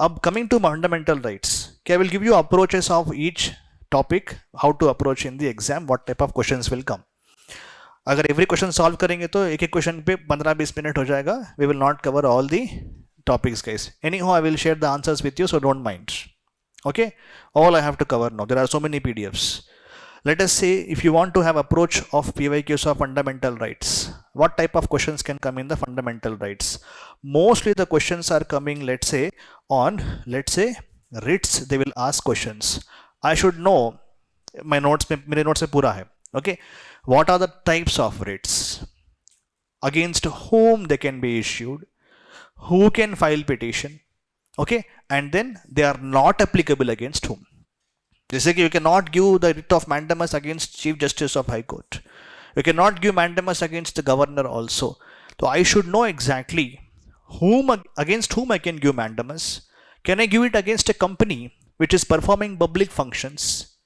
अब coming to fundamental rights, okay, I will give you approaches of each topic, how to approach in the exam, what type of questions will come. अगर every question solve करेंगे तो एक एक question पे 15-20 minute हो जाएगा. We will not cover all the topics, guys. Anyhow, I will share the answers with you, so don't mind. Okay, all I have to cover now. There are so many PDFs. Let us say if you want to have approach of PYQs of fundamental rights, what type of questions can come in the fundamental rights? Mostly the questions are coming, let's say, on, let's say, writs. They will ask questions. I should know, my notes में मेरे notes में पूरा है. Okay, what are the types of writs? Against whom they can be issued? Who can file petition? Okay, and then they are not applicable against whom? जैसे कि you cannot give the writ of mandamus against Chief Justice of High Court. You cannot give mandamus against the governor also. So I should know exactly against whom I can give mandamus. Can I give it against a company which is performing public functions?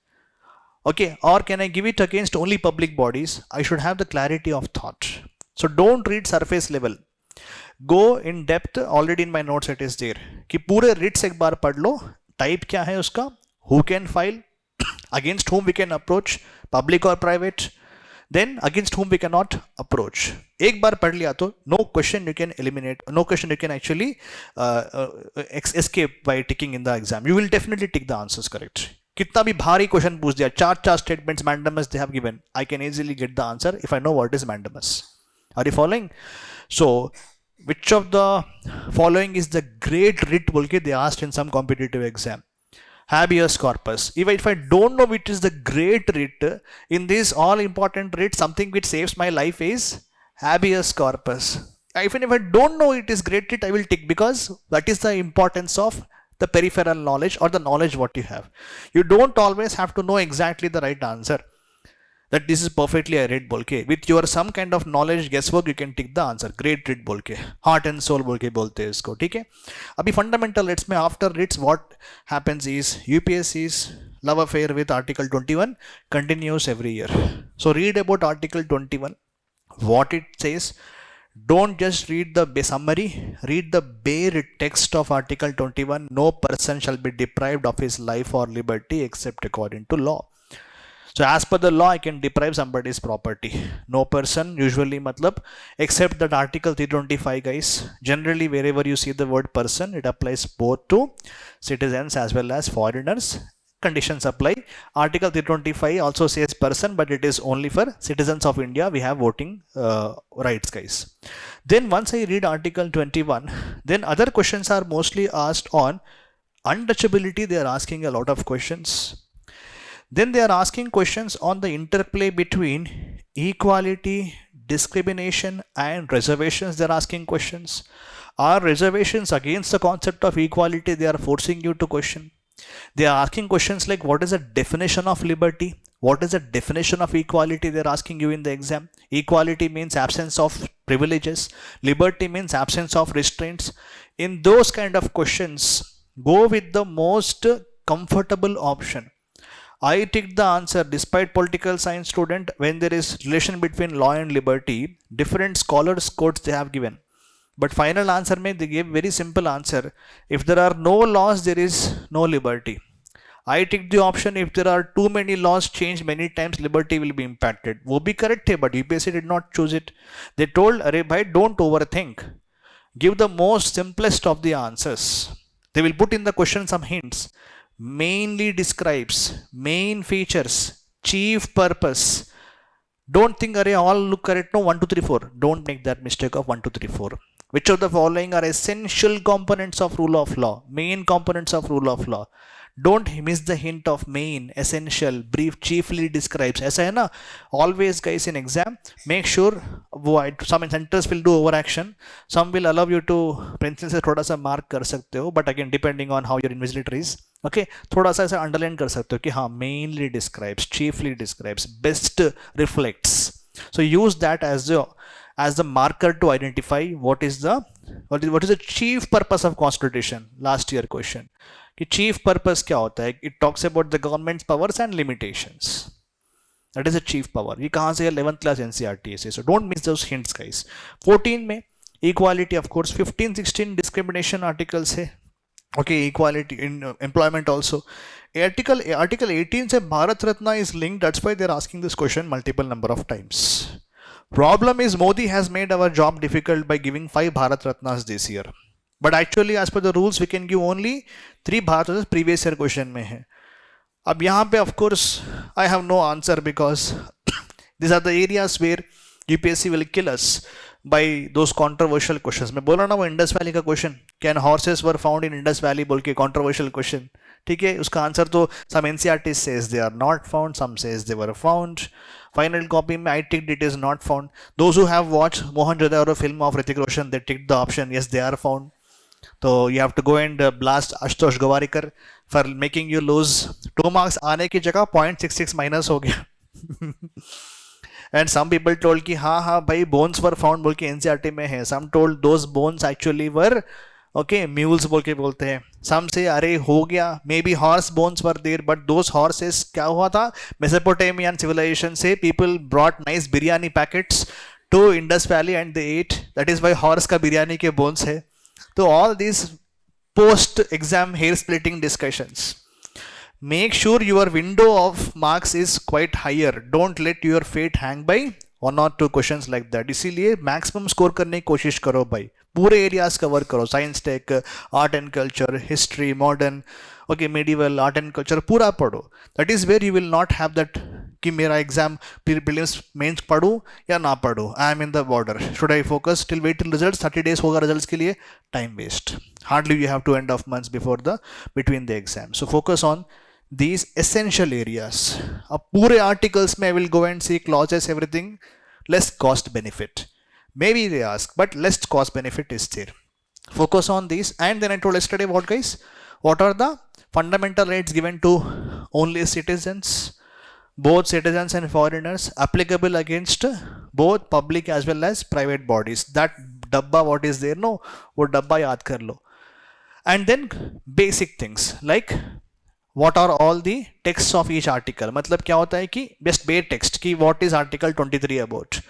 Okay, or can I give it against only public bodies? I should have the clarity of thought. So don't read surface level. Go in depth. Already in my notes it is there. कि पूरे writs एक बार पढ़ लो. Type क्या है उसका? Who can file? Against whom we can approach? Public or private? Then against whom we cannot approach. एक बार पढ़ लिया तो no question you can eliminate. No question you can actually escape by ticking in the exam. You will definitely tick the answers correct. कितना भी भारी question पूछ दिया, चार statements mandamus they have given, I can easily get the answer if I know what is mandamus. Are you following? So which of the following is the great writ बोल के they asked in some competitive exam. Habeas corpus. If I don't know which is the great writ in this all important writ, something which saves my life is habeas corpus. Even if I don't know it is great writ, I will tick because that is the importance of the peripheral knowledge or the knowledge what you have. You don't always have to know exactly the right answer. That this is perfectly I read bolke. With your some kind of knowledge guesswork you can tick the answer. Great read bolke. Heart and soul bolke bolte हैं इसको, ठीक है? अभी fundamental writs में after writs what happens is UPSC's love affair with Article 21 continues every year. So read about Article 21, what it says. Don't just read the summary, read the bare text of Article 21. No person shall be deprived of his life or liberty except according to law. So as per the law, I can deprive somebody's property. No person, usually matlab, except that Article 325, guys. Generally, wherever you see the word person, it applies both to citizens as well as foreigners. Conditions apply. Article 325 also says person, but it is only for citizens of India. We have voting rights, guys. Then once I read Article 21, then other questions are mostly asked on untouchability. They are asking a lot of questions. Then they are asking questions on the interplay between equality, discrimination and reservations. They are asking questions. Are reservations against the concept of equality? They are forcing you to question. They are asking questions like what is the definition of liberty? What is the definition of equality? They are asking you in the exam. Equality means absence of privileges. Liberty means absence of restraints. In those kind of questions, go with the most comfortable option. I ticked the answer despite political science student when there is relation between law and liberty, different scholars quotes they have given. But final answer mein they gave very simple answer. If there are no laws, there is no liberty. I ticked the option if there are too many laws changed many times, liberty will be impacted. वो भी correct है, but UPSC did not choose it. They told, अरे भाई, don't overthink. Give the most simplest of the answers. They will put in the question some hints. Mainly describes, main features, chief purpose. Don't think, array all look correct. No, 1, 2, 3, 4. Don't make that mistake of 1, 2, 3, 4. Which of the following are essential components of rule of law? Main components of rule of law. Don't miss the hint of main, essential, brief, chiefly describes. ऐसा है ना? Always guys in exam, make sure some centers will do overaction. Some will allow you to pencil से थोड़ा सा mark कर सकते हो. But again, depending on how your invigilator is. Okay, थोड़ा सा ऐसा underline कर सकते हो कि हाँ, mainly describes, chiefly describes, best reflects. So use that as the marker to identify what is the chief purpose of constitution. Last year question. कि chief purpose क्या होता है? It talks about the government's powers and limitations. That is a chief power. ये कहाँ से है? 11th class NCERT से. So don't miss those hints, guys. 14 में equality, of course. 15, 16 discrimination articles है. Okay, equality in employment also. Article 18 say Bharat Ratna is linked. That's why they're asking this question multiple number of times. Problem is Modi has made our job difficult by giving 5 Bharat Ratnas this year. But actually as per the rules we can give only 3 Bharat Ratnas previous year question में है. अब यहाँ पे of course I have no answer because these are the areas where UPSC will kill us by those controversial questions. मैं बोला ना वो Indus valley का question, can horses were found in Indus valley बोल के controversial question. ठीक है, उसका आंसर तो some NCERT says they are not found, some says they were found. Final copy में I ticked it is not found. Those who have watched Mohenjo-daro film of Hrithik Roshan, they ticked the option yes they are found. So you have to go and blast Ashutosh Gowarikar for making you lose 2 marks. आने की जगह 0.66 minus हो गया. And some people told कि हाँ भाई bones were found बोल के NCERT में है. Some told those bones actually were okay mules बोल के बोलते हैं. Some say अरे हो गया, maybe horse bones were there, but those horses क्या हुआ था, Mesopotamian civilization से people brought nice biryani packets to Indus Valley and they ate. That is why horse का biryani के bones है. So all these post exam hair splitting discussions. Make sure your window of marks is quite higher. Don't let your fate hang by 1 or 2 questions like that. इसीलिए maximum score करने की कोशिश करो भाई. पूरे areas cover करो. Science tech, art and culture, history, modern, okay, medieval, art and culture पूरा पढ़ो. That is where you will not have that कि मेरा exam prelims mains पढ़ूँ या ना पढ़ूँ. I am in the border. Should I focus till wait till results? 30 days होगा results के लिए. Time waste. Hardly you have 2 and a half months before the between the exam. So focus on these essential areas. अब पूरे articles में I will go and see clauses, everything, less cost benefit. Maybe they ask, but less cost benefit is there. Focus on these. And then I told yesterday what guys? What are the fundamental rights given to only citizens, both citizens and foreigners, applicable against both public as well as private bodies. That dabba what is there? No, वो डब्बा याद कर लो. And then basic things like what are all the texts of each article. मतलब क्या होता है कि just bare text कि what is article 23 about,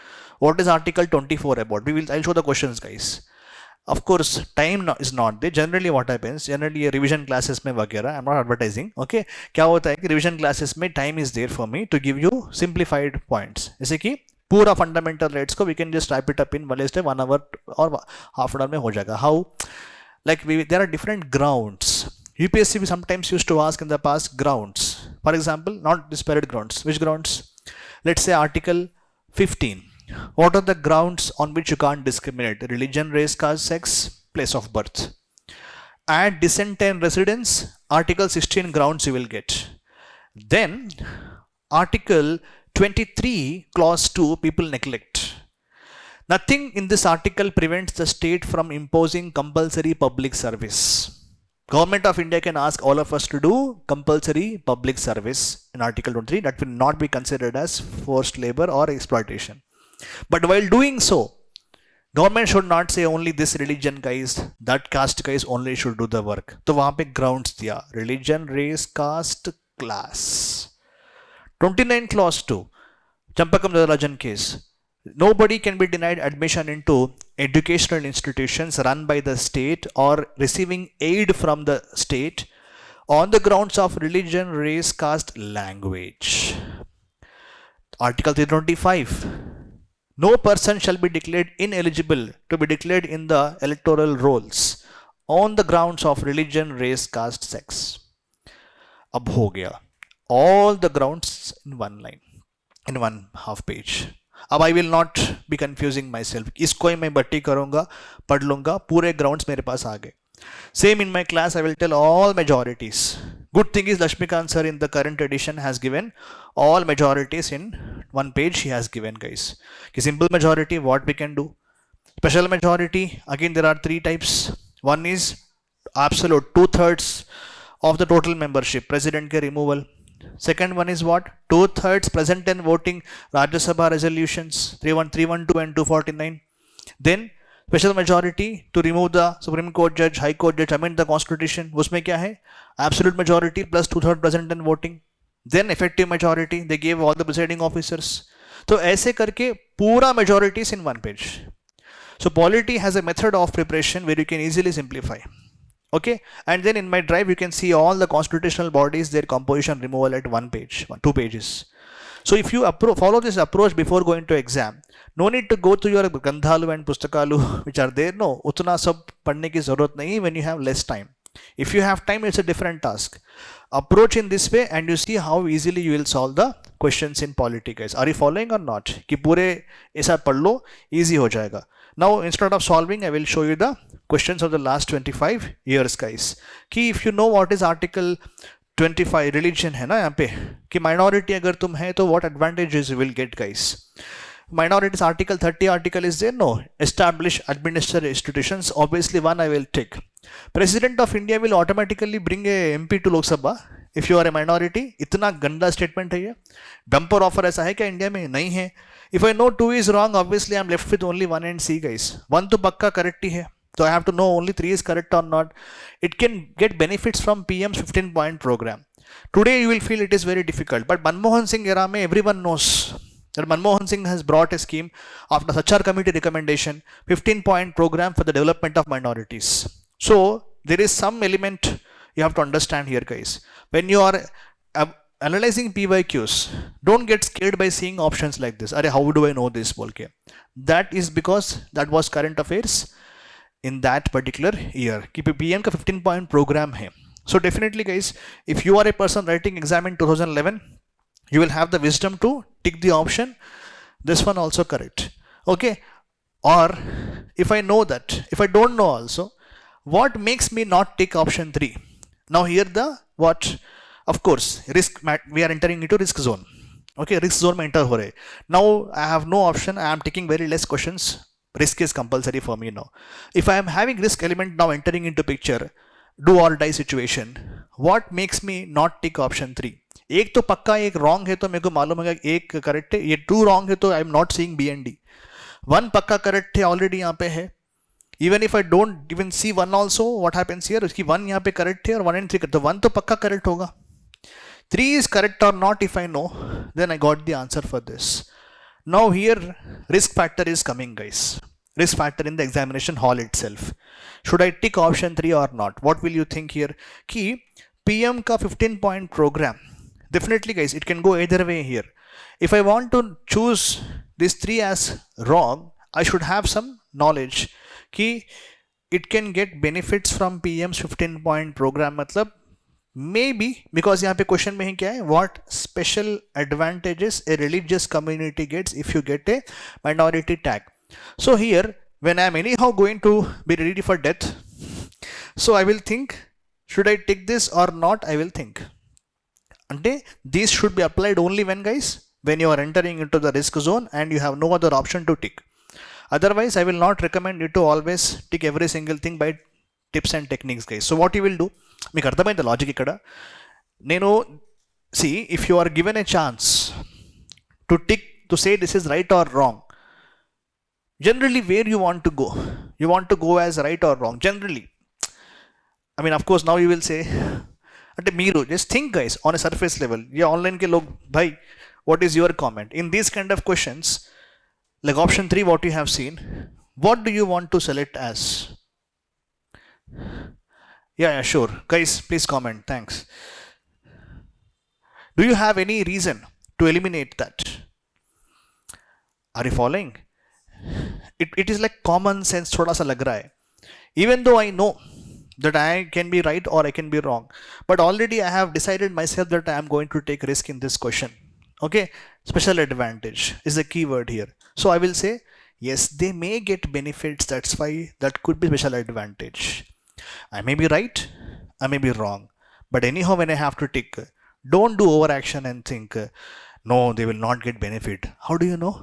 what is article 24 about. I'll show the questions guys. Of course time is not there. Generally what happens, generally revision classes में वगैरह, I'm not advertising, okay, क्या होता है कि revision classes में time is there for me to give you simplified points. जैसे कि पूरा fundamental rights को we can just type it up in 1 hour और half an hour में हो जाएगा. How? Like there are different grounds. UPSC we sometimes used to ask in the past grounds. For example, not disparate grounds. Which grounds? Let's say article 15. What are the grounds on which you can't discriminate? Religion, race, caste, sex, place of birth. Add descent and residence. Article 16 grounds you will get. Then article 23 clause 2 people neglect. Nothing in this article prevents the state from imposing compulsory public service. Government of India can ask all of us to do compulsory public service in Article 23. That will not be considered as forced labor or exploitation. But while doing so, government should not say only this religion guys, that caste guys only should do the work. तो वहाँ पे grounds दिया. Religion, race, caste, class. 29 clause 2. Champakam Rajan case. Nobody can be denied admission into educational institutions run by the state or receiving aid from the state on the grounds of religion, race, caste, language. Article 325. No person shall be declared ineligible to be declared in the electoral rolls on the grounds of religion, race, caste, sex. अब हो गया. All the grounds in one line, in one half page. अब I will not be confusing my self, इसको ही मैं बट्टी करूंगा, पढ़ लूंगा, पूरे ग्राउंड्स मेरे पास आ गए. Same in my class I will tell all majorities. Good thing is Lakshmikant sir in the current edition has given all majorities in one page. He has given guys. Simple majority, what we can do. Special majority, again there are 3 types. One is absolute, 2/3 of the total membership, president के removal. Second one is what? 2/3 present and voting Rajya Sabha resolutions 312 and 249. Then special majority to remove the Supreme Court judge, High Court judge, amend the constitution. उसमें क्या है? Absolute majority plus 2/3 present and voting. Then effective majority, they gave all the presiding officers. तो ऐसे करके पूरा majorities in one page. So polity has a method of preparation where you can easily simplify. Okay, and then in my drive you can see all the constitutional bodies, their composition removal at 1 page, 2 pages. So if you follow this approach before going to exam, no need to go to your Gandhalu and Pustakalu which are there. No, utna sab padne ki zarurat nahi when you have less time. If you have time, it's a different task. Approach in this way and you see how easily you will solve the questions in polity, guys. Are you following or not? कि पूरे ऐसा पढ़ लो, easy हो जाएगा. Now instead of solving, I will show you the questions of the last 25 years, guys. कि if you know what is article 25 religion है ना यहाँ पे, कि minority अगर तुम है तो what advantages you will get, guys. Minorities article 30 article is there? No. Establish administrative institutions. Obviously one I will take. President of India will automatically bring a MP to Lok Sabha if you are a minority. इतना गंदा statement है ये. Bumper offer ऐसा है क्या India में? नहीं है. If I know 2 is wrong, obviously I am left with only 1 and C, guys. 1 तो पक्का correct ही है. So I have to know only 3 is correct or not. It can get benefits from PM's 15-point program. Today you will feel it is very difficult, but Manmohan Singh era mein everyone knows that Manmohan Singh has brought a scheme after Sachar committee recommendation, 15-point program for the development of minorities. So there is some element you have to understand here, guys. When you are analyzing PYQs, don't get scared by seeing options like this. Arey, how do I know this? Bolke. That is because that was current affairs in that particular year. कि PM का 15-point program है. So definitely, guys, if you are a person writing exam in 2011, you will have the wisdom to tick the option. This one also correct. Okay. Or if I know that, if I don't know also, what makes me not tick option 3? Now here the what? Of course, risk. We are entering into risk zone. Okay, risk zone में enter हो रहे. Now I have no option. I am taking very less questions. Risk is compulsory for me now. If I am having risk element now entering into picture, do or die situation, what makes me not tick option 3? एक तो पक्का एक wrong है तो मेरे को मालूम है एक करेक्ट है, ये 2 रॉन्ग है तो I am not seeing B and D. 1 पक्का करेक्ट है ऑलरेडी यहाँ पे है. Even if I don't even see 1 also, what happens here, उसकी 1 यहाँ पे करेक्ट है और 1 and 3 तो 1 तो पक्का करेक्ट होगा. 3 is correct or not, if I know, then I got the answer for this. Now here risk factor is coming, guys. Risk factor in the examination hall itself. Should I tick option 3 or not? What will you think here? Ki PM ka 15-point program. Definitely, guys, it can go either way here. If I want to choose these 3 as wrong, I should have some knowledge कि it can get benefits from PM's 15-point program. मतलब maybe because यहाँ पे question में ही क्या है, what special advantages a religious community gets if you get a minority tag. So here when I am anyhow going to be ready for death, so I will think, should I take this or not? I will think. And these should be applied only when, guys, when you are entering into the risk zone and you have no other option to tick. Otherwise, I will not recommend you to always tick every single thing by tips and techniques, guys. So what you will do, మీకు అర్థమైంది logic ఇక్కడ. నేను see, if you are given a chance to tick, to say this is right or wrong, generally where you want to go? You want to go as right or wrong? Generally, I mean, of course, now you will say, అంటే మీరు just think, guys, on a surface level. ये online के लोग, भाई, what is your comment? In these kind of questions, like option 3, what you have seen, what do you want to select as? Yeah, sure. Guys, please comment. Thanks. Do you have any reason to eliminate that? Are you following? It is like common sense, thoda sa lag raha hai. Even though I know that I can be right or I can be wrong, but already I have decided myself that I am going to take risk in this question. Okay, special advantage is the key word here. So I will say, yes, they may get benefits. That's why that could be special advantage. I may be right, I may be wrong, but anyhow when I have to tick, don't do overaction and think, no, they will not get benefit. How do you know?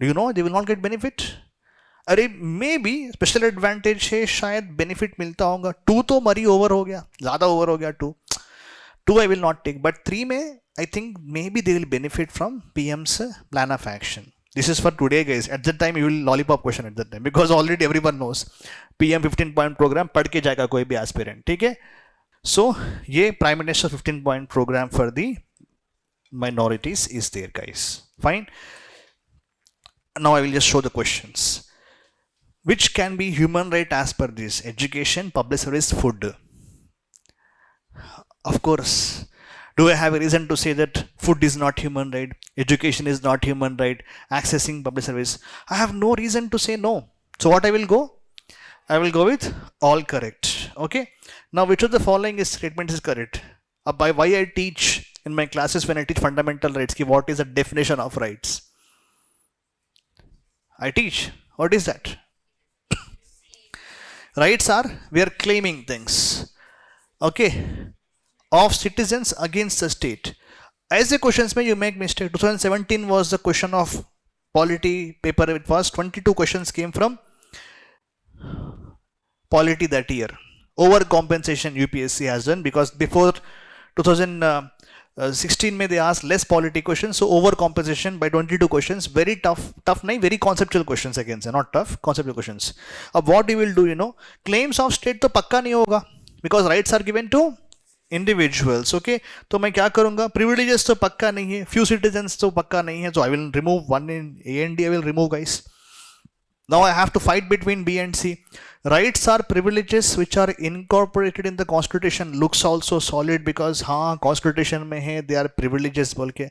Do you know they will not get benefit? अरे may be special advantage है, शायद benefit मिलता होगा. 2 तो मरी over हो गया, ज़्यादा ओवर हो गया. 2 I will not take, but 3 में I think maybe they will benefit from PM's plan of action. This is for today, guys. At that time you will lollipop question at that time because already everyone knows PM 15-point program पढ़ के जाएगा कोई भी aspirant. ठीक है. So ये Prime Minister 15-point program for the minorities is there, guys. Fine. Now I will just show the questions. Which can be human right as per this? Education, public service, food. Of course. Do I have a reason to say that food is not human right? Education is not human right? Accessing public service? I have no reason to say no. So what I will go? I will go with all correct. Okay. Now which of the following statements is correct? By why I teach in my classes when I teach fundamental rights, what is the definition of rights? I teach. What is that? Rights are we are claiming things. Okay. Of citizens against the state. As the questions may you make mistake. 2017 was the question of polity paper. It was 22 questions came from polity that year. Overcompensation UPSC has done because before 2016 may they asked less polity questions, so overcompensation by 22 questions. Very tough nahi, very conceptual questions again, not tough, conceptual questions. What you will do, claims of state to pakka nahi hoga because rights are given to individuals. Okay, तो मैं क्या करूंगा? Privileges तो पक्का नहीं है, few citizens तो पक्का नहीं है, so I will remove one in A and D. I will remove, guys. Now I have to fight between B and C. Rights are privileges which are incorporated in the constitution. Looks also solid because हाँ constitution में है, they are privileges बोल के.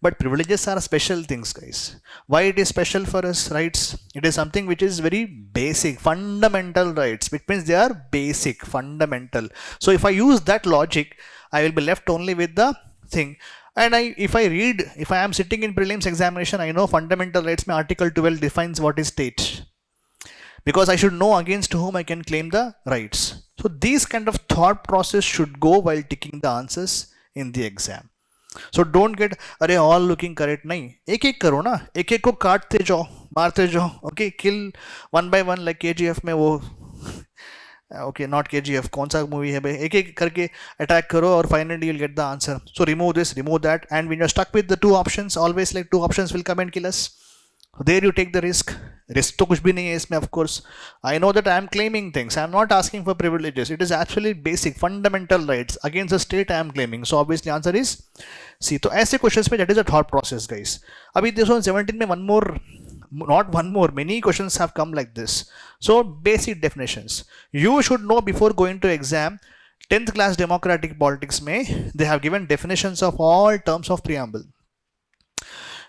But privileges are special things, guys. Why it is special for us? Rights. It is something which is very basic, fundamental rights, which means they are basic, fundamental. So if I use that logic, I will be left only with the thing. And if I am sitting in prelims examination, I know fundamental rights. My article 12 defines what is state. Because I should know against whom I can claim the rights. So these kind of thought process should go while ticking the answers in the exam. So don't get अरे all looking correct नहीं, एक एक करो ना, एक एक को काटते जाओ, मारते जाओ. Okay, kill one by one like KGF में वो. Okay, not KGF, कौन सा मूवी है भाई, एक एक करके अटैक करो और finally you'll get the answer. So remove this, remove that, and when you're stuck with the two options, always like two options will come and kill us. There you take the risk. Risk तो कुछ भी नहीं है इसमें, of course. I know that I am claiming things. I am not asking for privileges. It is actually basic, fundamental rights against the state I am claiming. So obviously answer is C. तो ऐसे questions में that is a thought process, guys. अभी 2017 में many questions have come like this. So basic definitions. You should know before going to exam. 10th class democratic politics में they have given definitions of all terms of preamble.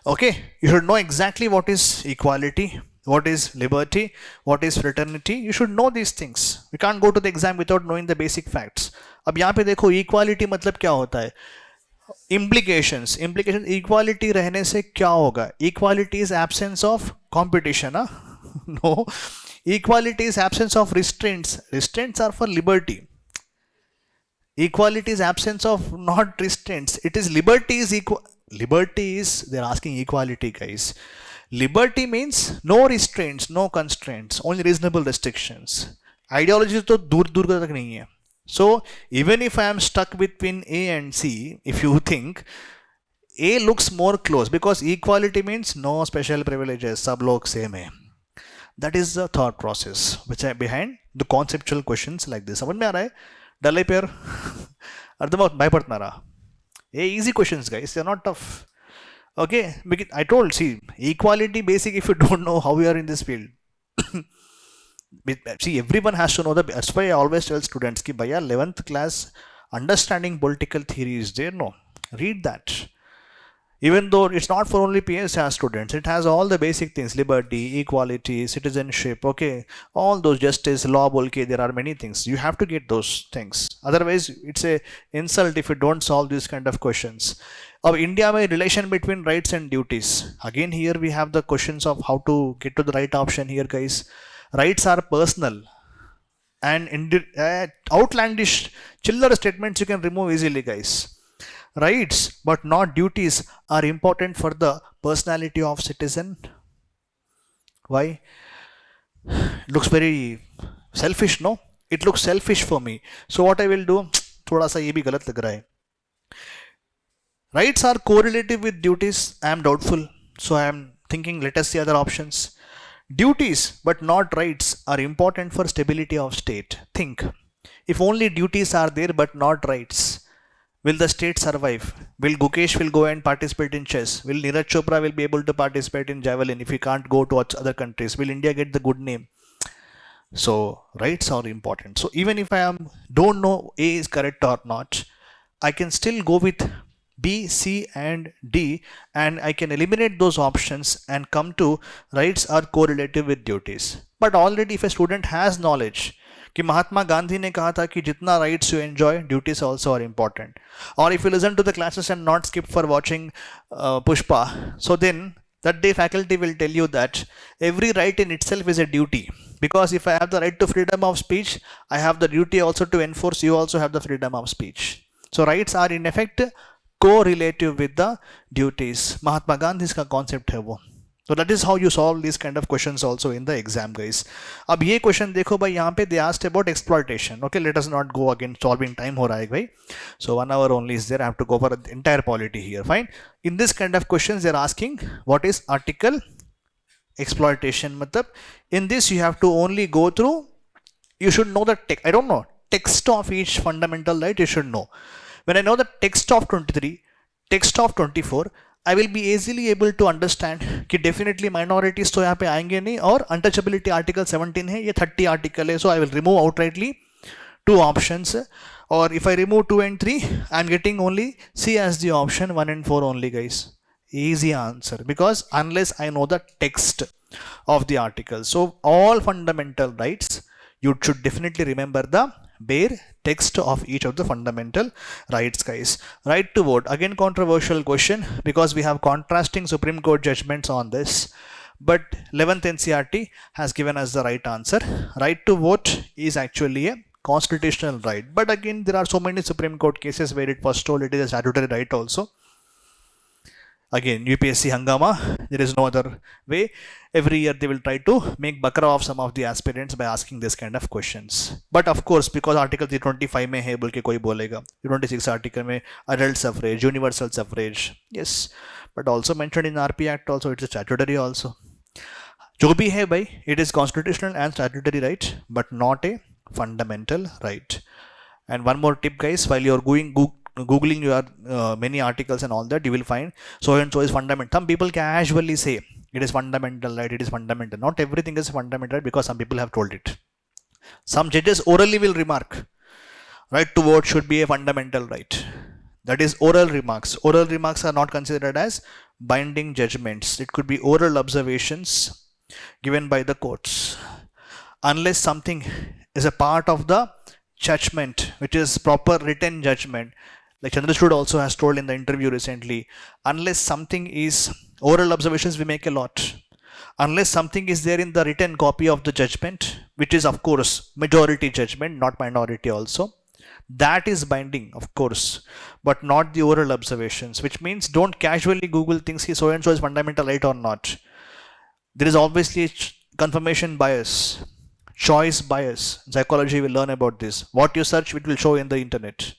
Okay, you should know exactly what is equality, what is liberty, what is fraternity. You should know these things. We can't go to the exam without knowing the basic facts. अब यहाँ पे देखो equality मतलब क्या होता है? Implications. Equality रहने से क्या होगा? Equality is absence of competition. No. Equality is absence of restraints. Restraints are for liberty. Equality is absence of not restraints. It is liberty is equal. Liberty is, they're asking equality, guys. Liberty means no restraints, no constraints, only reasonable restrictions. Ideology to dur tak nahi hai. So even if I am stuck between A and C, if you think A looks more close because equality means no special privileges, sab log same hai. That is the thought process which is behind the conceptual questions like this. समझ में आ रहा है? डले pair अर्धमत भयपड़ता ना रहा. Easy questions, guys. They're not tough. Okay, because I told, see, equality basic if you don't know how we are in this field. See, everyone has to know that. That's why I always tell students ki bhaiya 11th class understanding political theory is there. No, read that. Even though it's not for only PSR students, it has all the basic things: liberty, equality, citizenship. Okay, all those, justice, law. Okay, there are many things. You have to get those things. Otherwise, it's a insult if you don't solve these kind of questions. Of India, my relation between rights and duties. Again, here we have the questions of how to get to the right option. Here, guys, rights are personal and outlandish, chiller statements you can remove easily, guys. Rights but not duties are important for the personality of citizen. Why? Looks very selfish, no? It looks selfish for me. So what I will do? थोड़ा सा ये भी गलत लग रहा है. Rights are correlative with duties. I am doubtful. So I am thinking let us see other options. Duties but not rights are important for stability of state. Think. If only duties are there but not rights, will the state survive? Will Gukesh will go and participate in chess? Will Neeraj Chopra will be able to participate in javelin if he can't go to other countries? Will India get the good name? So rights are important. So even if don't know A is correct or not, I can still go with B, C and D, and I can eliminate those options and come to rights are correlative with duties. But already if a student has knowledge कि महात्मा गांधी ने कहा था कि जितना rights you enjoy, duties also are important. Or if you listen to the classes and not skip for watching Pushpa, so then that day faculty will tell you that every right in itself is a duty. Because if I have the right to freedom of speech, I have the duty also to enforce you also have the freedom of speech. So rights are in effect correlative with the duties. Mahatma Gandhi's का concept है वो. So that is how you solve these kind of questions also in the exam, guys. अब ये question देखो भाई, यहाँ पे they asked about exploitation. Okay, let us not go again solving, time हो रहा है भाई. So 1 hour only is there. I have to go for the entire polity here. Fine. In this kind of questions, they are asking what is article exploitation. मतलब in this you have to only go through. You should know the text. I don't know text of each fundamental right. You should know. When I know the text of 23, text of 24, I will be easily able to understand कि definitely minorities तो यहाँ पे आएंगे नहीं, और untouchability article 17 है, ये 30 article है, so I will remove outrightly 2 options, or if I remove 2 and 3, I am getting only C as the option, 1 and 4 only, guys. Easy answer, because unless I know the text of the article. So all fundamental rights, you should definitely remember the bare text of each of the fundamental rights, guys. Right to vote, again controversial question, because we have contrasting Supreme Court judgments on this, but 11th NCERT has given us the right answer. Right to vote is actually a constitutional right, but again there are so many Supreme Court cases where it was told it is a statutory right also. Again, UPSC hangama, there is no other way. Every year they will try to make bakra of some of the aspirants by asking this kind of questions. But of course, because article 325 में है बोल के कोई बोलेगा, 326 article में adult suffrage, universal suffrage, yes, but also mentioned in RP Act also, it's a statutory also. जो भी है भाई, it is constitutional and statutory right, but not a fundamental right. And one more tip, guys, while you're googling your many articles and all that, you will find so and so is fundamental. Some people casually say it is fundamental right, it is fundamental. Not everything is fundamental because some people have told it. Some judges orally will remark right to vote should be a fundamental right. That is oral remarks. Oral remarks are not considered as binding judgments. It could be oral observations given by the courts. Unless something is a part of the judgment, which is proper written judgment, like Chandrachud also has told in the interview recently, unless something is oral observations, we make a lot. Unless something is there in the written copy of the judgment, which is of course majority judgment, not minority also, that is binding, of course, but not the oral observations, which means don't casually Google things, so and so is fundamental right or not. There is obviously a confirmation bias, choice bias. Psychology will learn about this. What you search, it will show in the internet.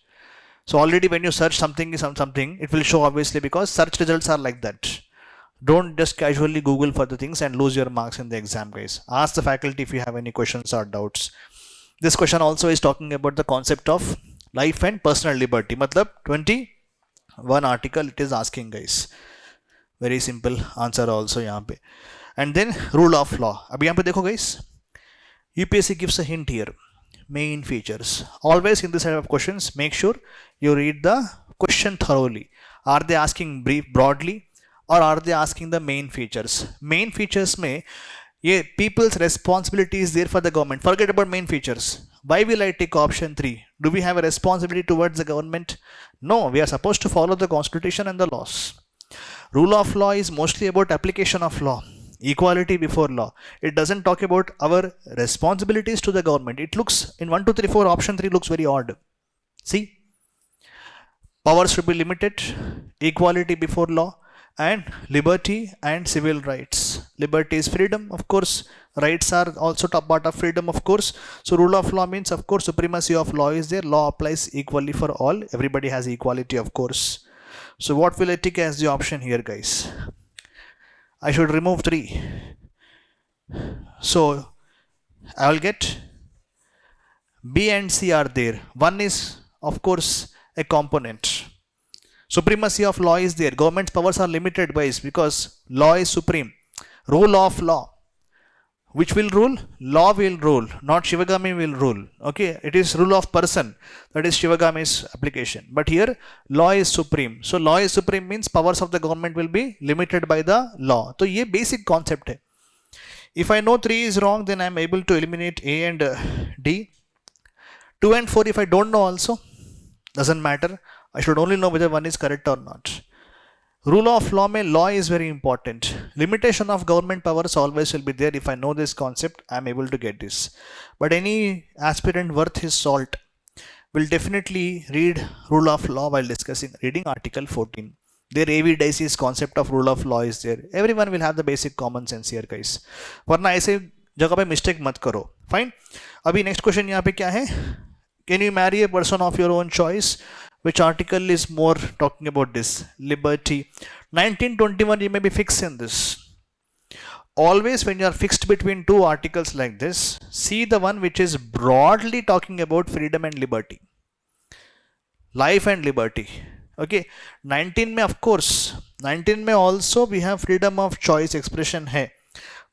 So already when you search something, it will show obviously, because search results are like that. Don't just casually Google for the things and lose your marks in the exam, guys. Ask the faculty if you have any questions or doubts. This question also is talking about the concept of life and personal liberty. Matlab 21 article it is asking, guys. Very simple answer also यहाँ पे. And then rule of law. अब यहाँ पे देखो, guys. UPSC gives a hint here. Main features. Always in this type of questions, make sure you read the question thoroughly. Are they asking broadly, or are they asking the main features? Main features में ये people's responsibility is there for the government. Forget about main features. Why will I take option 3? Do we have a responsibility towards the government? No, we are supposed to follow the constitution and the laws. Rule of law is mostly about application of law. Equality before law. It doesn't talk about our responsibilities to the government. It looks in 1, 2, 3, 4, option 3 looks very odd. See, powers should be limited, equality before law, and liberty and civil rights. Liberty is freedom, of course. Rights are also top part of freedom, of course. So rule of law means, of course, supremacy of law is there. Law applies equally for all. Everybody has equality, of course. So what will I take as the option here, guys? I should remove 3. So I will get B and C are there. 1 is, of course, a component. Supremacy of law is there. Government's powers are limited, guys, because law is supreme. Rule of law. which will rule? Law will rule, not Shivagami will rule. Okay, it is rule of person, that is Shivagami's application. But here, law is supreme. So law is supreme means powers of the government will be limited by the law. So ये basic concept है. If I know 3 is wrong, then I am able to eliminate A and D. 2 and 4, if I don't know also, doesn't matter. I should only know whether one is correct or not. Rule of law mein law is very important. Limitation of government powers always will be there. If I know this concept, I am able to get this. But any aspirant worth his salt will definitely read rule of law while reading Article 14. There AV Dicey's concept of rule of law is there. Everyone will have the basic common sense here, guys. वरना ऐसे जगह पे mistake मत करो. Fine. अभी next question यहाँ पे क्या है? Can you marry a person of your own choice? Which article is more talking about this? Liberty. 1921, you may be fixed in this. Always when you are fixed between two articles like this, see the one which is broadly talking about freedom and liberty. Life and liberty. Okay. 19 में of course, 19 में also we have freedom of choice expression है.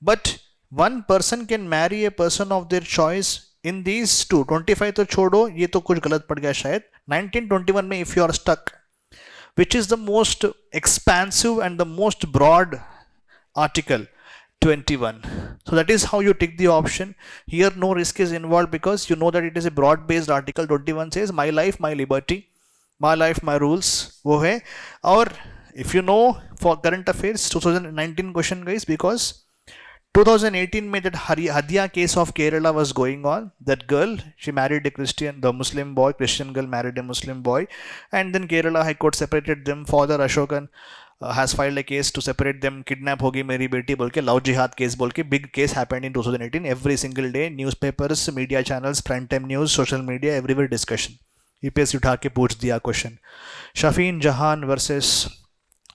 But one person can marry a person of their choice in these two. 25 तो छोड़ो, ये तो कुछ गलत पड़ गया शायद. 1921 में if you are stuck, which is the most expansive and the most broad article? 21. So that is how you tick the option. Here no risk is involved because you know that it is a broad based article. 21 says my life, my liberty, my life, my rules. वो है. और if you know for current affairs 2019 question, guys, because 2018 में that Hadia case of Kerala was going on. That girl, she married a Christian, the Muslim boy, Christian girl married a Muslim boy, and then Kerala High Court separated them. Father Ashokan has filed a case to separate them. Kidnap hogi meri beti बोल के, love jihad case बोल के, big case happened in 2018. Every single day, newspapers, media channels, prime time news, social media, everywhere discussion. EPS उठा के पूछ दिया question. Shafeen Jahan versus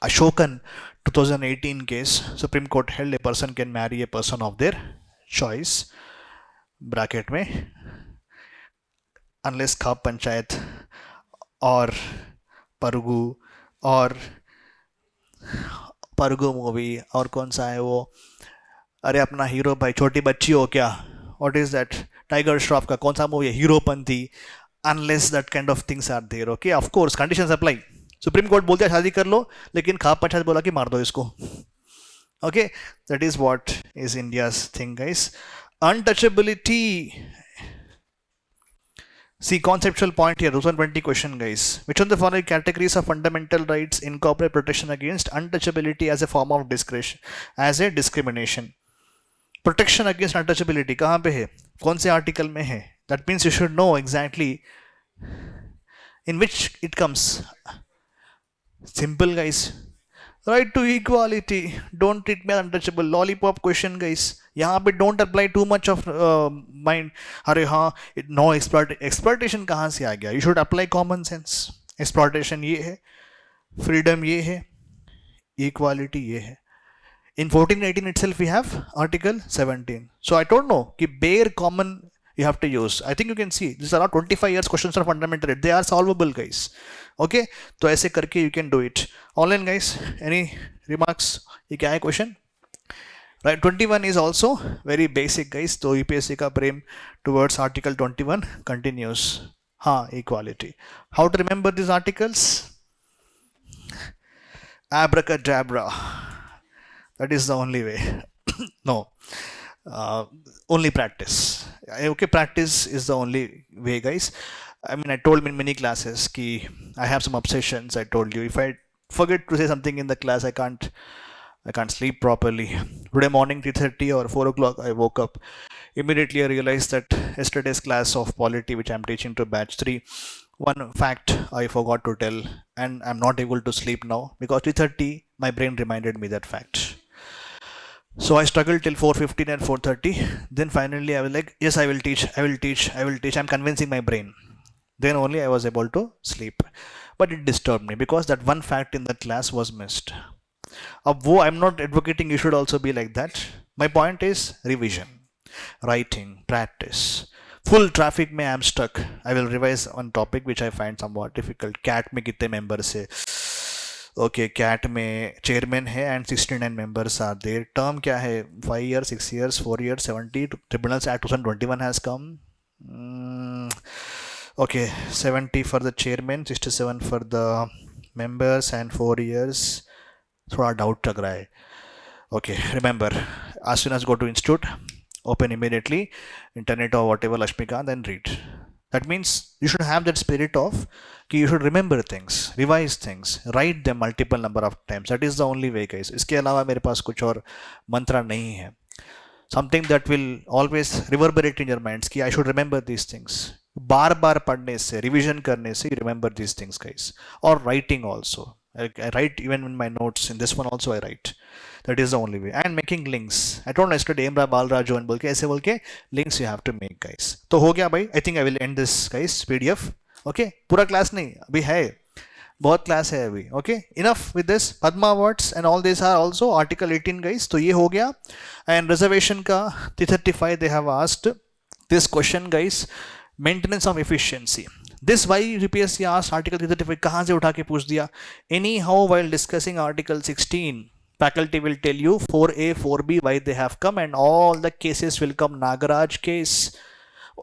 Ashokan 2018 case, Supreme Court held a person can marry a person of their choice, bracket में, unless खाप पंचायत और परगु और परगु movie और कौन सा है वो, अरे अपना हीरो भाई छोटी बच्ची हो क्या, what is that, tiger Shroff का कौन सा मूवी है, Heropanti, unless that kind of things are there. Okay, of course conditions apply. Supreme court बोलते हैं शादी कर लो, लेकिन खाप पंचायत बोला कि मार दो इसको. Okay, that is what is India's thing, guys. Untouchability. See conceptual point here, 2020 question, guys. Which of the following categories of fundamental rights incorporate protection against untouchability as a form of discretion, as a discrimination? Protection against untouchability कहाँ पे है, कौन से article में है? That means you should know exactly in which it comes. Simple, guys. Right to equality. Don't treat me as untouchable. Lollipop question, guys. यहाँ पे don't apply too much of mind. अरे हाँ, no exploitation कहाँ से आ गया? You should apply common sense. Exploitation ये है, freedom ये है, equality ये है. In 1418 itself we have Article 17. So I don't know कि bare common you have to use. I think you can see these are not 25 years questions are fundamental. They are solvable, guys. Okay, तो ऐसे करके you can do it. Online, guys, any remarks? ये क्या है question? Right, 21 is also very basic, guys. तो UPSC का प्रेम towards Article 21 continues. हाँ, equality. How to remember these articles? Abracadabra. That is the only way. No, only practice. Okay, practice is the only way, guys. I mean, I told in many classes ki I have some obsessions. I told you if I forget to say something in the class, I can't sleep properly. Today morning 3:30 or 4 o'clock I woke up. Immediately I realized that yesterday's class of polity which I'm teaching to batch 3, one fact I forgot to tell, and I'm not able to sleep now because 3:30 my brain reminded me that fact. So I struggled till 4:15 and 4:30. Then finally I was like, yes, I will teach. I'm convincing my brain. Then only I was able to sleep. But it disturbed me because that one fact in that class was missed. I'm not advocating you should also be like that. My point is revision, writing, practice. Full traffic mein I am stuck. I will revise on topic which I find somewhat difficult. CAT mein kitne members hai? Okay CAT में chairman है and 69 members are there. Term क्या है? 5 years, 6 years, 4 years, 70. Tribunals act 2021 has come. Okay 70 for the chairman, 67 for the members and 4 years. थोड़ा doubt लग रहा है. Okay remember, as soon as go to institute, open immediately internet or whatever Lakshmikant and read. That means you should have that spirit of कि you should remember things, revise things, write them multiple number of times. That is the only way guys. इसके अलावा मेरे पास कुछ और मंत्रा नहीं है. Something that will always reverberate in your minds कि I should remember these things. बार बार पढ़ने से, रिविजन करने से you remember these things guys. Or writing also. I write even in my notes. In this one also I write. That is the only way. And making links. I told yesterday Emra Balraju and बोल के ऐसे बोल के links you have to make guys. तो हो गया भाई. I think I will end this guys PDF. Okay. पूरा क्लास नहीं अभी है. बहुत क्लास है अभी. Okay. Enough with this. Padma Awards and all these are also Article 18 guys. तो ये हो गया. And reservation का 335 they have asked this question guys. Maintenance of efficiency. This why UPSC asked Article 335 कहाँ से उठा के पूछ दिया. Anyhow while discussing Article 16 faculty will tell you 4A 4B why they have come and all the cases will come. Nagaraj case,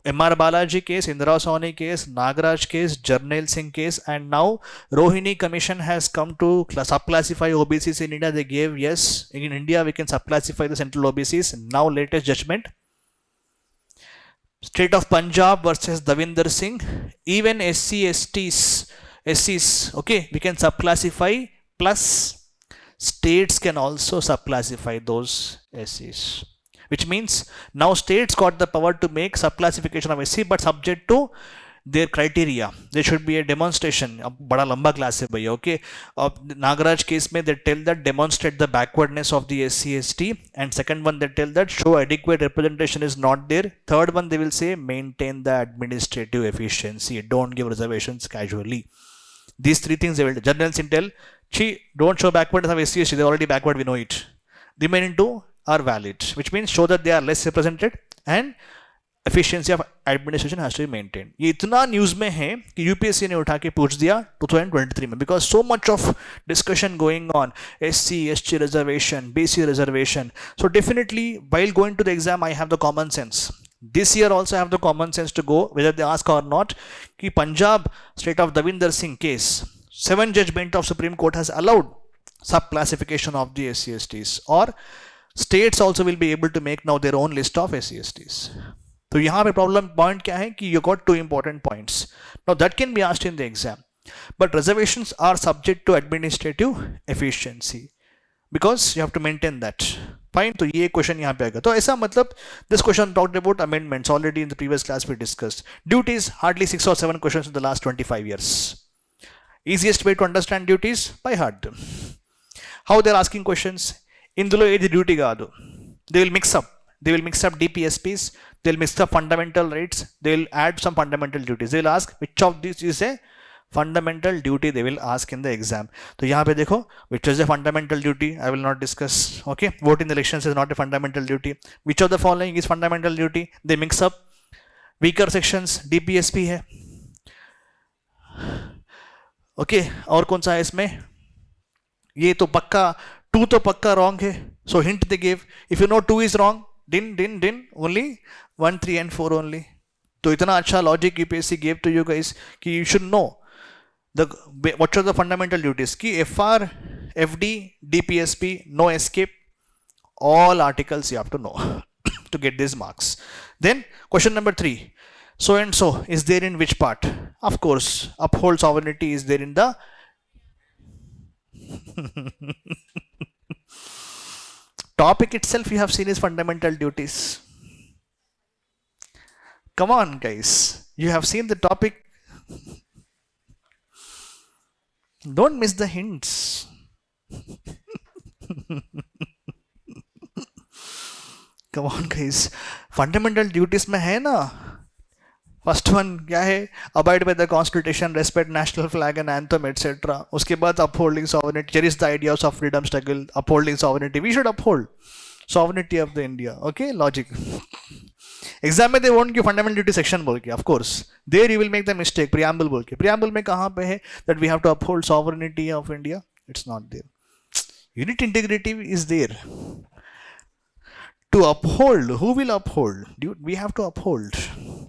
MR Balaji case, Indira Sawhney case, Nagaraj case, Jarnail Singh case, and now Rohini Commission has come to subclassify OBCs in India. They gave yes, in India we can subclassify the central OBCs. Now latest judgment. State of Punjab versus Davinder Singh. Even SCs, okay, we can subclassify, plus states can also subclassify those SCs, which means now states got the power to make subclassification of SC but subject to their criteria. There should be a demonstration. अब बड़ा लंबा class है भैया. Okay. अब Nagraj case में they tell that demonstrate the backwardness of the SC ST, and second one they tell that show adequate representation is not there. Third one they will say maintain the administrative efficiency. Don't give reservations casually. These three things they will. General Singh tell, don't show backwardness of SC ST. They're already backward. We know it. The remaining two are valid, which means show that they are less represented and efficiency of administration has to be maintained. ये इतना news में है कि UPSC ने उठा के पूछ दिया 2023 में, because so much of discussion going on SC ST reservation, BC reservation. So definitely while going to the exam I have the common sense. This year also I have the common sense to go whether they ask or not. कि Punjab state of Davinder Singh case, 7 judge bench of Supreme Court has allowed sub-classification of the SC STs, or states also will be able to make now their own list of SC STs. तो यहाँ पे problem point क्या है कि you got 2 important points. Now that can be asked in the exam, but reservations are subject to administrative efficiency because you have to maintain that. Fine. तो ये question यहाँ पे आएगा. तो ऐसा मतलब this question talked about amendments. Already in the previous class we discussed. Duties, hardly 6 or 7 questions in the last 25 years. Easiest way to understand duties, by heart. How they're asking questions. ఇందులో ఏది duty కాదు. They will mix up. They will mix up DPSPs. They will mix up fundamental rights. They will add some fundamental duties. They will ask which of these is a fundamental duty. They will ask in the exam. तो यहाँ पे देखो which is a fundamental duty. I will not discuss. Okay. Vote in the elections is not a fundamental duty. Which of the following is fundamental duty? They mix up. Weaker sections DPSP है. Okay. और कौन सा है इसमें? ये तो पक्का 2 तो पक्का wrong है. So hint they gave. If you know 2 is wrong, din only 1, 3 and 4 only. तो इतना अच्छा logic UPSC gave to you guys कि you should know the what are the fundamental duties कि FR, FD, DPSP, no escape, all articles you have to know to get these marks. Then question number 3. So and so is there in which part? Of course, uphold sovereignty is there in the topic itself. You have seen is fundamental duties. Come on guys, you have seen the topic. Don't miss the hints. Come on guys, fundamental duties में है ना. First one क्या है? Abide by the constitution, respect national flag and anthem etcetera. उसके बाद upholding sovereignty, cherish the ideas of freedom struggle, upholding sovereignty. We should uphold sovereignty of the India. Okay, logic. Exam में they won't give fundamental duty section बोल के. Of course there you will make the mistake preamble बोल के. Preamble में कहाँ पे है that we have to uphold sovereignty of India? It's not there. Unit integrity is there. To uphold, who will uphold? We have to uphold.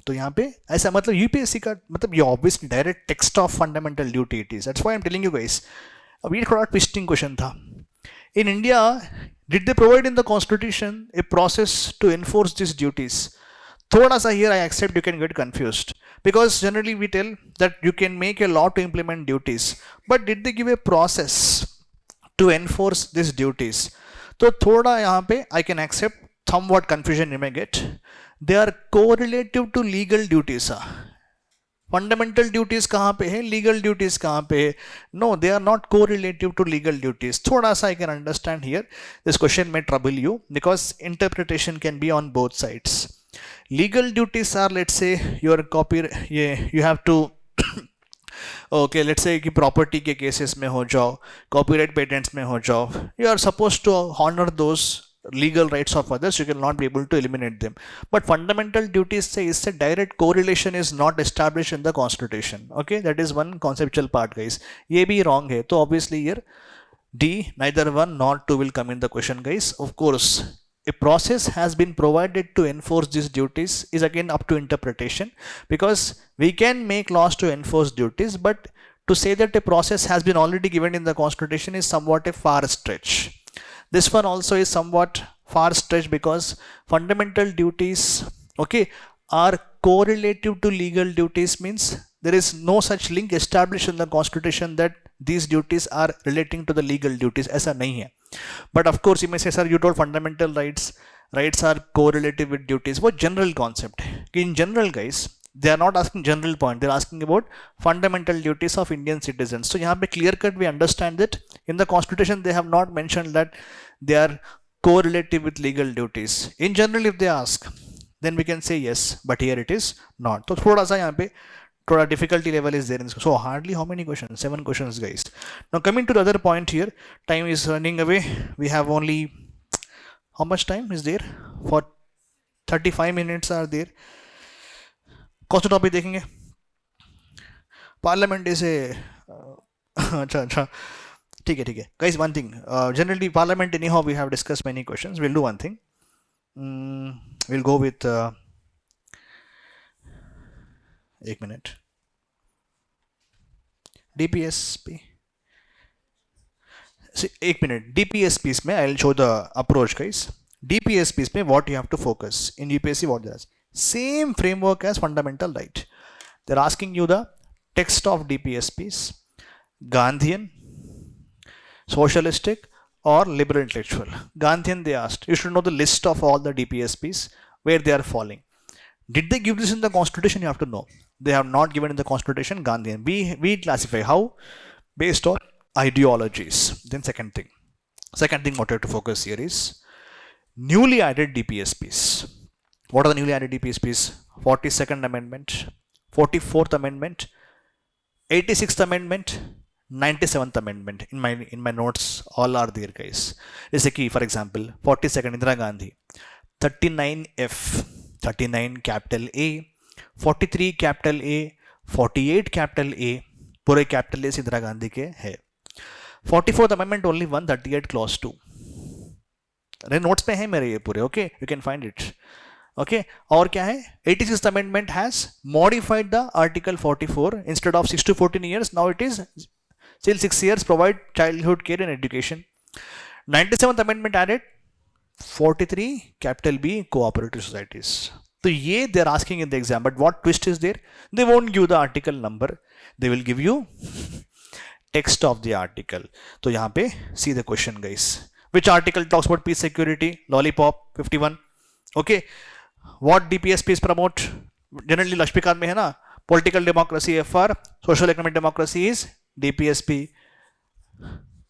तो यहाँ पे ऐसा मतलब यूपीएससी का मतलब ये obviously direct text of fundamental duty it is. That's why I am telling you guys. अब ये थोड़ा ट्विस्टिंग क्वेश्चन था. In India, did they provide in the constitution a process to enforce these duties? Thoda sa here I accept you can get confused because generally we tell that you can make a law to implement duties, but did they give a process to enforce these duties? So thoda yahan pe I can accept somewhat confusion you may get. They are correlative to legal duties. Fundamental duties कहाँ पे है, legal duties कहाँ पे है? No, they are not correlative to legal duties. थोड़ा सा I can understand here this question में trouble you because interpretation can be on both sides. Legal duties are let's say your copy you have to okay let's say कि property के cases में हो जाओ, copyright patents में हो जाओ, you are suppose to honour those legal rights of others, you cannot be able to eliminate them. But fundamental duties say is a direct correlation is not established in the constitution. Okay, that is one conceptual part guys. ये भी wrong है, तो obviously here D, neither 1 nor 2 will come in the question guys. Of course, a process has been provided to enforce these duties is again up to interpretation, because we can make laws to enforce duties, but to say that a process has been already given in the constitution is somewhat a far stretch. This one also is somewhat far stretched because fundamental duties, okay, are correlative to legal duties, means there is no such link established in the constitution that these duties are relating to the legal duties. ऐसा नहीं है. But of course you may say sir you told fundamental rights are correlative with duties. वो general concept है. In general guys they are not asking general point, they are asking about fundamental duties of Indian citizens. So यहाँ पे clear cut we understand that in the constitution they have not mentioned that they are correlative with legal duties. In general if they ask then we can say yes, but here it is not. तो थोड़ा सा यहाँ पे थोड़ा difficulty level is there in this. So hardly how many questions? 7 questions guys. Now coming to the other point here, time is running away. We have only how much time is there? For 35 minutes are there. कौन सा topic देखेंगे? Parliament से अच्छा ठीक है guys. One thing, generally parliament anyhow we have discuss many questions. Will do one thing, will go with एक minute DPSP. एक minute DPSP में I will show the approach guys. DPSP में what you have to focus in UPSC, what there same framework as fundamental right. They're asking you the text of DPSPs, Gandhian, socialistic or liberal intellectual. Gandhian they asked. You should know the list of all the DPSPs where they are falling. Did they give this in the constitution? You have to know. They have not given in the constitution Gandhian. We classify how? Based on ideologies. Then second thing what you have to focus here is newly added DPSPs. What are the newly added DPSPs? 42nd Amendment, 44th Amendment, 86th Amendment, 97th Amendment. In my notes, all are there, guys. जैसे कि for example, 42nd Indira Gandhi, 39F, 39 capital A, 43 capital A, 48 capital A, पूरे capital A से इंदिरा गांधी के है. 44th Amendment only 138 clause 2. अरे notes पे है मेरे ये पूरे, okay? You can find it. Okay, और क्या है? 86th Amendment has modified the Article 44 instead of 6 to 14 years. Now it is still 6 years. Provide childhood care and education. 97th Amendment added 43 capital B cooperative societies. So ये they are asking in the exam. But what twist is there? They won't give the article number. They will give you text of the article. तो यहाँ पे see the question guys. Which article talks about peace, security? Lollipop 51. Okay. What DPSPs promote? Generally Lakshmikant में है ना, political democracy FR, social economic democracy is DPSP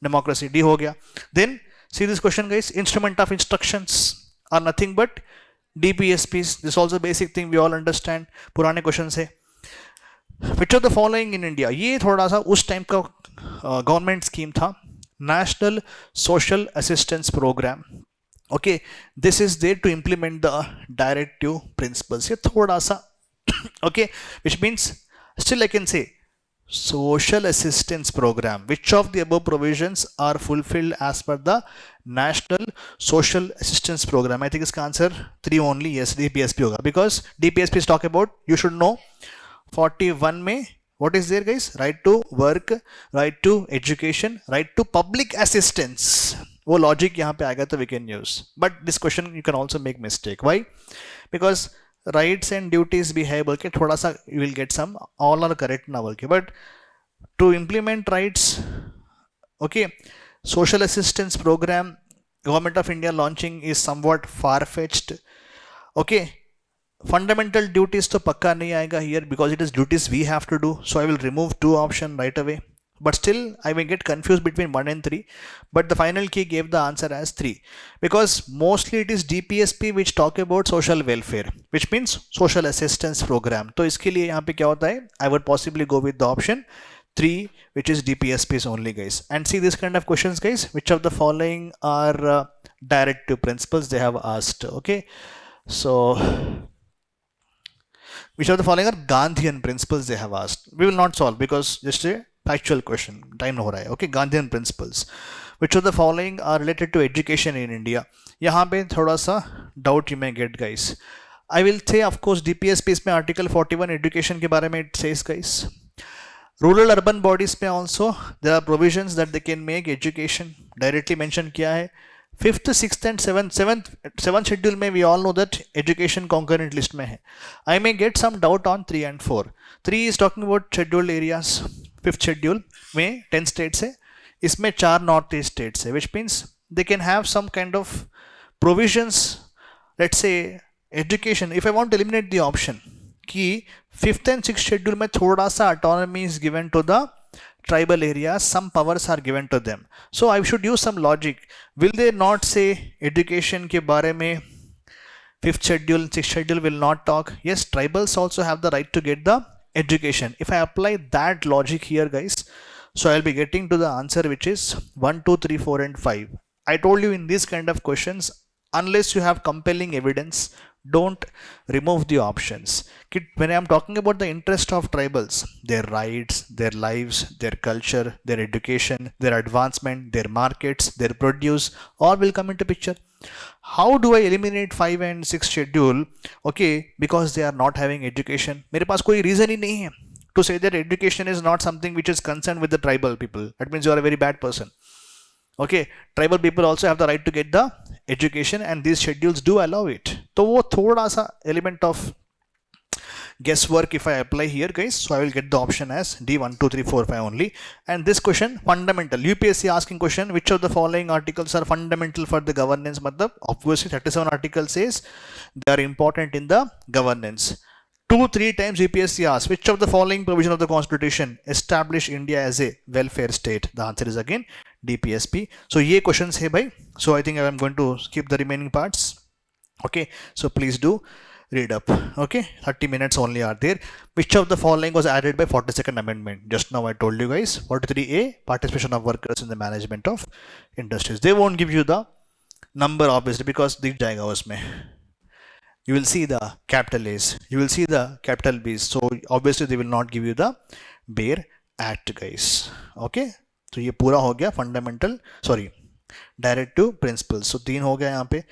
democracy. D हो गया. Then see this question guys, instrument of instructions are nothing but DPSPs. This is also basic thing we all understand. पुराने question से. Which of the following in India? ये थोड़ा सा उस time का government scheme था, national social assistance programme. Okay, this is there to implement the directive principles. ये थोड़ा सा okay, which means still I can say social assistance program. Which of the above provisions are fulfilled as per the national social assistance program? I think इसका answer 3 only. Yes, DPSP होगा, because DPSP is talk about, you should know, 41 में what is there guys? Right to work, right to education, right to public assistance. वो logic यहाँ पे आएगा तो we can use. But this question you can also make mistake. Why? Because rights and duties भी है बोल के थोड़ा सा you will get some, all are correct ना बोल के, but to implement rights, okay, social assistance program government of India launching is somewhat far-fetched. Okay, fundamental duties तो पक्का नहीं आएगा here, because it is duties we have to do, so I will remove 2 option right away. But still I may get confused between 1 and 3, but the final key gave the answer as 3, because mostly it is DPSP which talk about social welfare, which means social assistance program. तो इसके लिए यहाँ पे क्या होता है, I would possibly go with the option 3, which is DPSPs only guys. And see this kind of questions guys, which of the following are directive principles they have asked. Okay, so which of the following are Gandhian principles they have asked. We will not solve because just a factual question, time हो रहा है. Okay, Gandhian principles. Which of the following are related to education in India? यहाँ पे थोड़ा सा doubt you may get guys. I will say of course DPSP इसमें article 41 education के बारे में it says guys. Rural urban bodies में also there are provisions that they can make education directly mention किया है. 5th, 6th and 7th schedule में we all know that education concurrent list में है. I may get some doubt on 3 and 4. 3 is talking about scheduled areas. 5th schedule में 10 states है, इसमें 4 north east states है, which means they can have some kind of provisions. Let's say education, if I want to eliminate the option कि 5th and 6th schedule में थोड़ा सा autonomy is given to the tribal areas, some powers are given to them, so I should use some logic. Will they not say education के बारे में 5th schedule, 6th schedule will not talk? Yes, tribals also have the right to get the education. If I apply that logic here guys, so I'll be getting to the answer which is 1, 2, 3, 4 and 5. I told you in these kind of questions, unless you have compelling evidence, don't remove the options. When I am talking about the interest of tribals, their rights, their lives, their culture, their education, their advancement, their markets, their produce, all will come into picture. How do I eliminate 5 and 6 schedule? Okay, because they are not having education. मेरे पास कोई reason ही नहीं है to say that education is not something which is concerned with the tribal people. That means you are a very bad person. Okay, tribal people also have the right to get the education and these schedules do allow it. तो वो थोड़ा सा element of guesswork if I apply here guys, so I will get the option as D 1, 2, 3, 4, 5 only. And this question fundamental, UPSC asking question, which of the following articles are fundamental for the governance? मतलब obviously 37 articles says they are important in the governance. 2-3 times UPSC asks, which of the following provision of the constitution establish India as a welfare state? The answer is again DPSP. So ये questions है भाई. So I think I am going to skip the remaining parts. Okay, so please do read up. Okay, 30 minutes only are there. Which of the following was added by 42nd amendment? Just now I told you guys. 43A, participation of workers in the management of industries. They won't give you the number obviously because दिख जाएगा उसमें. You will see the capital A's, you will see the capital B's, so obviously they will not give you the bare act guys. Okay, तो ये पूरा हो गया fundamental, sorry, directive principles. So 3 हो गया यहाँ पे.